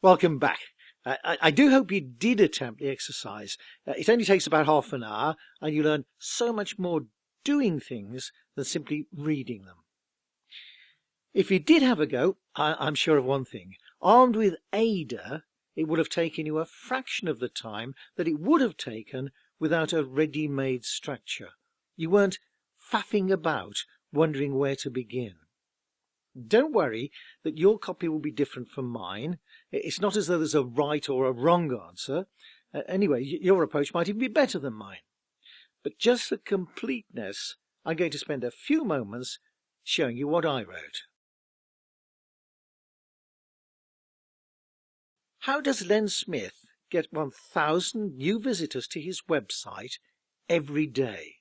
Welcome back. I do hope you did attempt the exercise. It only takes about half an hour and you learn so much more doing things than simply reading them. If you did have a go, I'm sure of one thing. Armed with AIDA, it would have taken you a fraction of the time that it would have taken without a ready-made structure. You weren't faffing about wondering where to begin. Don't worry that your copy will be different from mine. It's not as though there's a right or a wrong answer. Anyway, your approach might even be better than mine. But just for completeness, I'm going to spend a few moments showing you what I wrote. How does Len Smith get 1,000 new visitors to his website every day?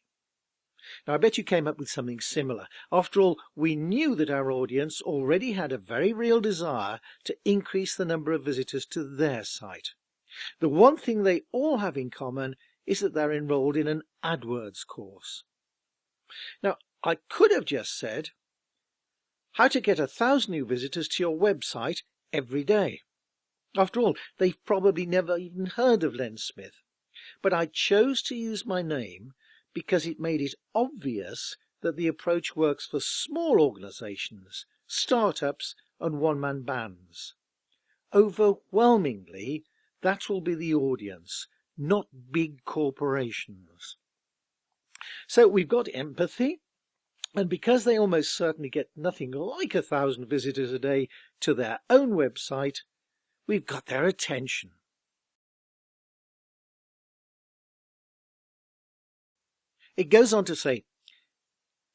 Now, I bet you came up with something similar. After all, we knew that our audience already had a very real desire to increase the number of visitors to their site. The one thing they all have in common is that they're enrolled in an AdWords course. Now, I could have just said, how to get 1,000 new visitors to your website every day. After all, they've probably never even heard of Len Smith. But I chose to use my name because it made it obvious that the approach works for small organizations, startups, and one-man bands. Overwhelmingly, that will be the audience, not big corporations. So we've got empathy, and because they almost certainly get nothing like 1,000 visitors a day to their own website, we've got their attention. It goes on to say,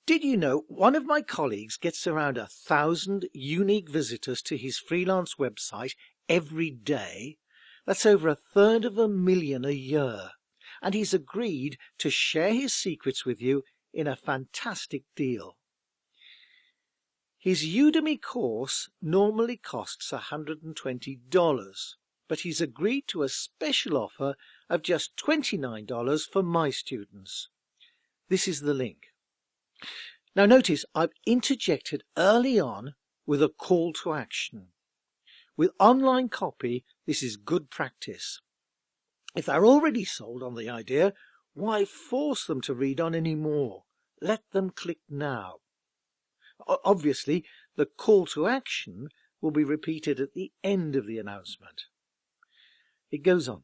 did you know one of my colleagues gets around 1,000 unique visitors to his freelance website every day? That's over 1/3 a year. And he's agreed to share his secrets with you in a fantastic deal. His Udemy course normally costs $120, but he's agreed to a special offer of just $29 for my students. This is the link. Now notice I've interjected early on with a call to action. With online copy, this is good practice. If they're already sold on the idea, why force them to read on any more? Let them click now. Obviously, the call to action will be repeated at the end of the announcement. It goes on.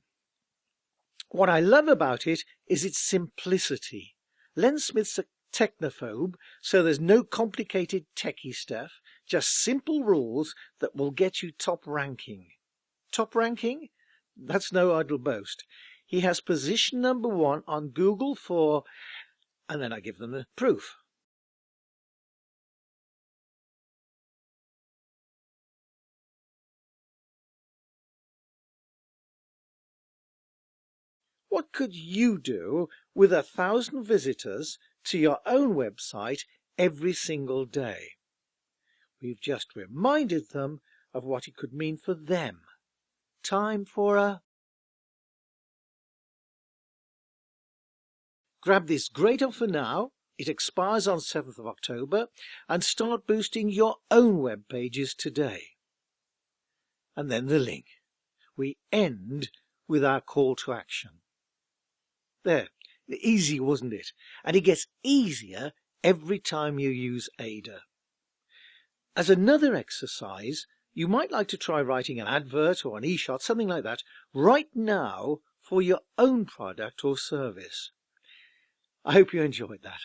What I love about it is its simplicity. Len Smith's a technophobe, so there's no complicated techie stuff, just simple rules that will get you top ranking. Top ranking? That's no idle boast. He has position #1 on Google for, and then I give them the proof. What could you do with 1,000 visitors to your own website every single day? We've just reminded them of what it could mean for them. Time for a... Grab this great offer now. It expires on 7th of October, and start boosting your own web pages today. And then the link. We end with our call to action. There, easy, wasn't it? And it gets easier every time you use AIDA. As another exercise, you might like to try writing an advert or an e-shot, something like that, right now for your own product or service. I hope you enjoyed that.